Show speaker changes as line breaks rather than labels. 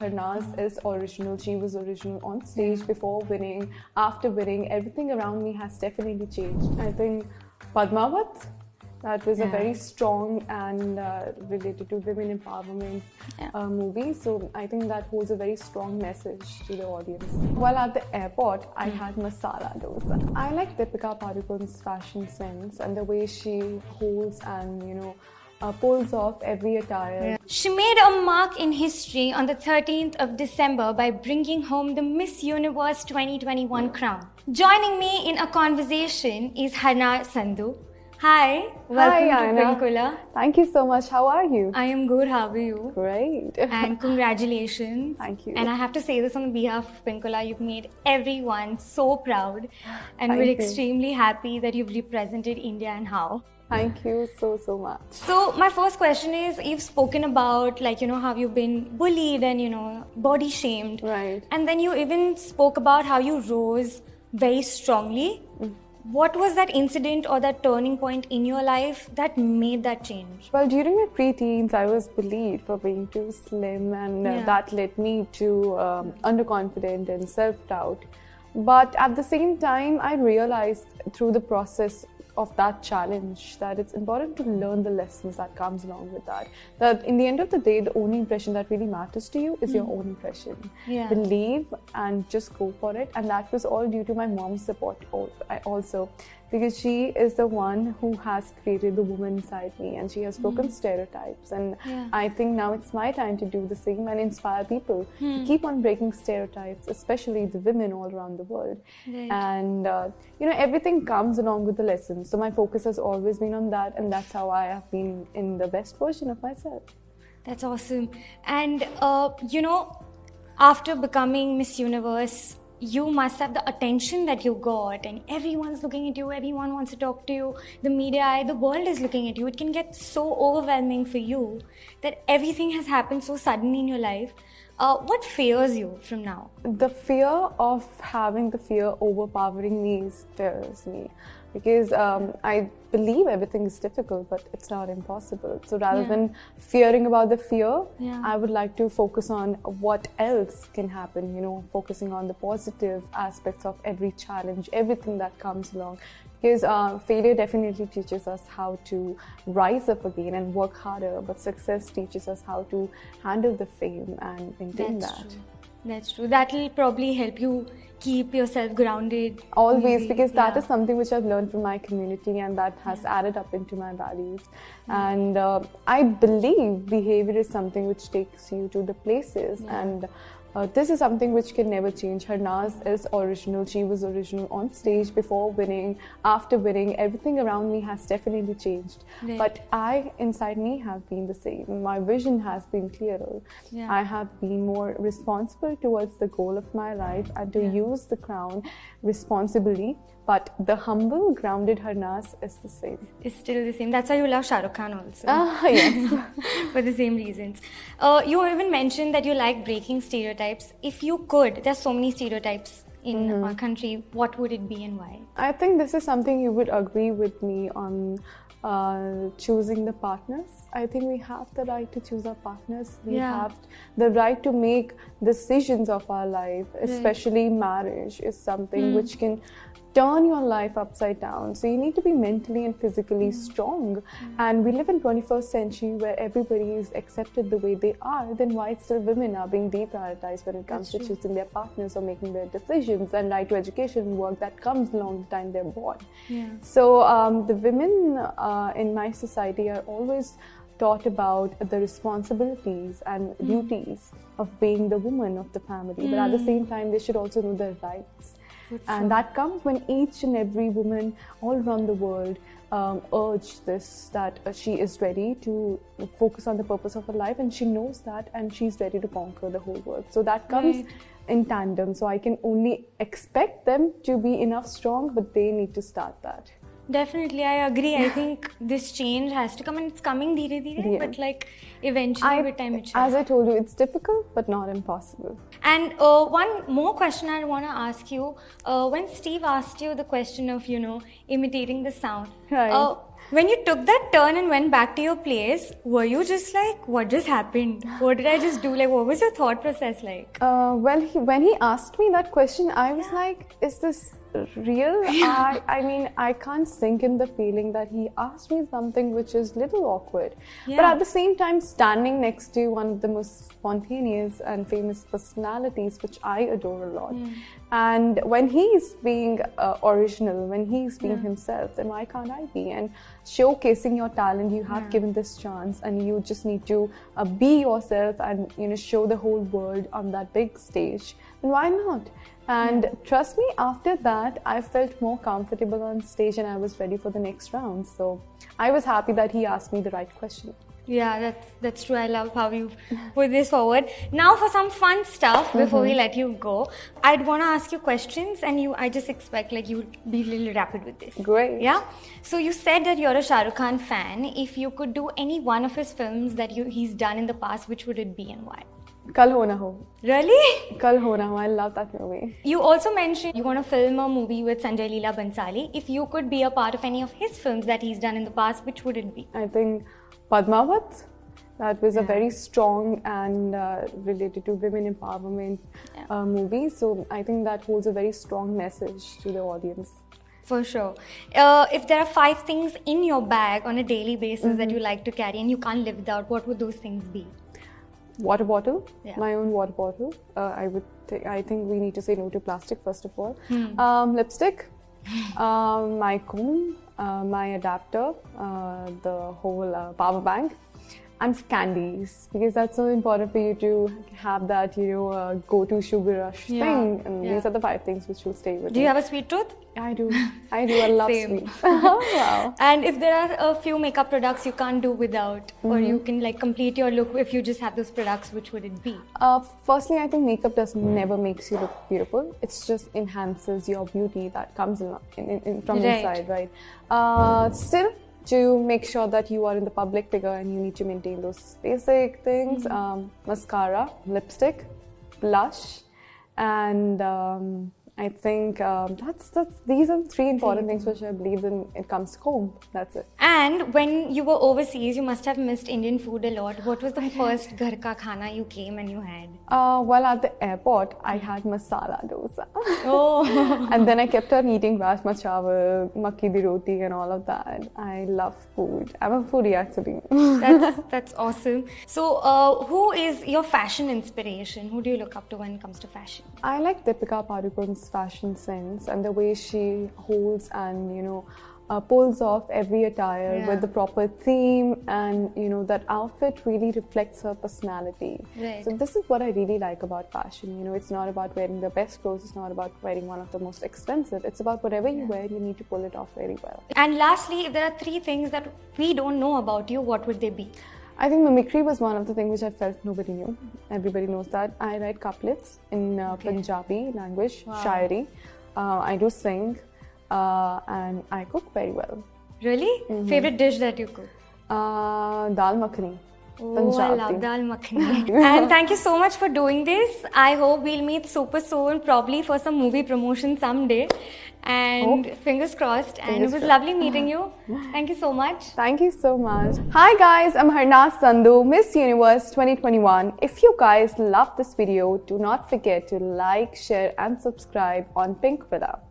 Harnaaz is original. She was original on stage before winning, after winning. Everything around me has definitely changed. I think Padmavat, that was a very strong and related to women empowerment movie. So I think that holds a very strong message to the audience. While at the airport, I had masala dosa. I like Deepika Padukone's fashion sense and the way she holds and pulls off every attire.
She made a mark in history on the 13th of December by bringing home the Miss Universe 2021 crown. Joining me in a conversation is Harnaaz Sandhu. Hi, welcome to Pinkula.
Thank you so much. How are you?
I am good. How are you?
Great.
And congratulations.
Thank you.
And I have to say this on behalf of Pinkula. You've made everyone so proud. And
Thank
we're
you. Extremely
extremely happy that you've represented India and how.
Thank you so much.
So my first question is, you've spoken about how you've been bullied and body shamed.
Right.
And then you even spoke about how you rose very strongly. What was that incident or that turning point in your life that made that change?
Well, during my pre-teens, I was bullied for being too slim, and that led me to underconfident and self-doubt. But at the same time, I realized through the process of that challenge that it's important to learn the lessons that comes along with that. That in the end of the day, the only impression that really matters to you is your own impression. Believe and just go for it. And that was all due to my mom's support also, because she is the one who has created the woman inside me, and she has broken stereotypes. And I think now it's my time to do the same and inspire people to keep on breaking stereotypes, especially the women all around the world. And everything comes along with the lessons. So my focus has always been on that, and that's how I have been in the best version of myself.
That's awesome. And after becoming Miss Universe, you must have the attention that you got, and everyone's looking at you, everyone wants to talk to you, the media, the world is looking at you. It can get so overwhelming for you that everything has happened so suddenly in your life. What fears you from now?
The fear of having the fear overpowering me scares me, because I believe everything is difficult, but it's not impossible. So rather than fearing about the fear, I would like to focus on what else can happen, focusing on the positive aspects of every challenge, everything that comes along. Because failure definitely teaches us how to rise up again and work harder, but success teaches us how to handle the fame and maintain that.
That's true. That will probably help you keep yourself grounded.
Always, because that is something which I've learned from my community, and that has added up into my values. And I believe behavior is something which takes you to the places, and this is something which can never change. Harnaaz is original. She was original on stage before winning, after winning. Everything around me has definitely changed. But I, inside me, have been the same. My vision has been clearer. I have been more responsible towards the goal of my life and to use the crown responsibly. But the humble, grounded Harnaaz is the same.
It's still the same. That's why you love Shah Rukh Khan also.
Yes.
For the same reasons. You even mentioned that you like breaking stereotypes. If you could, there's so many stereotypes in our country, what would it be and why?
I think this is something you would agree with me on. Choosing the partners. I think we have the right to choose our partners. We have the right to make decisions of our life, especially marriage is something which can turn your life upside down. So you need to be mentally and physically strong. And we live in 21st century where everybody is accepted the way they are. Then why still women are being deprioritized when it comes to choosing their partners or making their decisions, and right to education and work that comes along the time they're born. So the women in my society are always taught about the responsibilities and duties of being the woman of the family, but at the same time they should also know their rights. And that comes when each and every woman all around the world urge this, that she is ready to focus on the purpose of her life, and she knows that, and she's ready to conquer the whole world. So that comes in tandem. So I can only expect them to be enough strong, but they need to start that.
Definitely, I agree. I think this change has to come, and it's coming dheere dheere, but eventually with time it should.
As I told you, it's difficult but not impossible.
And one more question I want to ask you. When Steve asked you the question of, imitating the sound, When you took that turn and went back to your place, were you just like, what just happened? What did I just do? Like, what was your thought process like?
Well, when he asked me that question, I was like, is this real? I mean, I can't sink in the feeling that he asked me something which is little awkward. But at the same time, standing next to one of the most spontaneous and famous personalities, which I adore a lot. And when he's being original, when he's being himself, then why can't I be? And showcasing your talent, you have given this chance, and you just need to be yourself and show the whole world on that big stage. Then why not? And trust me, after that, I felt more comfortable on stage and I was ready for the next round. So I was happy that he asked me the right question.
Yeah, that's true. I love how you put this forward. Now for some fun stuff before we let you go. I'd want to ask you questions and I just expect like you would be a little rapid with this.
Great.
Yeah? So you said that you're a Shah Rukh Khan fan. If you could do any one of his films that he's done in the past, which would it be and why?
Kal Ho Na Ho.
Really?
Kal Ho Na Ho. I love that movie.
You also mentioned you want to film a movie with Sanjay Leela Bhansali. If you could be a part of any of his films that he's done in the past, which would it be?
I think Padmavat. That was a very strong and related to women empowerment movie. So I think that holds a very strong message to the audience.
For sure. If there are 5 things in your bag on a daily basis that you like to carry and you can't live without, what would those things be?
Water bottle, my own water bottle. I think we need to say no to plastic first of all. Lipstick, my comb, my adapter, the whole power bank, and candies, because that's so important for you to have that go-to sugar rush thing. And these are the 5 things which will stay with you.
Do you have a sweet tooth?
I do. I love sweets. Wow.
And if there are a few makeup products you can't do without, or you can like complete your look if you just have those products, which would it be?
Firstly, I think makeup never makes you look beautiful. It just enhances your beauty that comes from inside, right? Still, to make sure that you are in the public figure and you need to maintain those basic things, mascara, lipstick, blush, and I think these are the 3 important things which I believe when it comes to comb. That's it.
And when you were overseas, you must have missed Indian food a lot. What was the first ghar ka khana you came and you had?
Well, at the airport, I had masala dosa.
Oh.
And then I kept on eating rajma chawal, makki di roti and all of that. I love food. I'm a foodie actually.
That's awesome. So, who is your fashion inspiration? Who do you look up to when it comes to fashion?
I like Deepika Padukone's fashion sense and the way she holds and pulls off every attire with the proper theme, and that outfit really reflects her personality.
Right.
So this is what I really like about fashion. It's not about wearing the best clothes, it's not about wearing one of the most expensive. It's about whatever you wear, you need to pull it off very well.
And lastly, if there are 3 things that we don't know about you, what would they be?
I think mimicry was one of the things which I felt nobody knew. Everybody knows that. I write couplets in Punjabi language, shairi. I do sing and I cook very well.
Really? Favorite dish that you cook?
Dal makhani.
Oh, I love dal makhani. And thank you so much for doing this. I hope we'll meet super soon, probably for some movie promotion someday. And fingers crossed. And it was lovely meeting you. Thank you so much.
Thank you so much. Hi guys, I'm Harnaaz Sandhu, Miss Universe 2021. If you guys love this video, do not forget to like, share and subscribe on Pink Villa.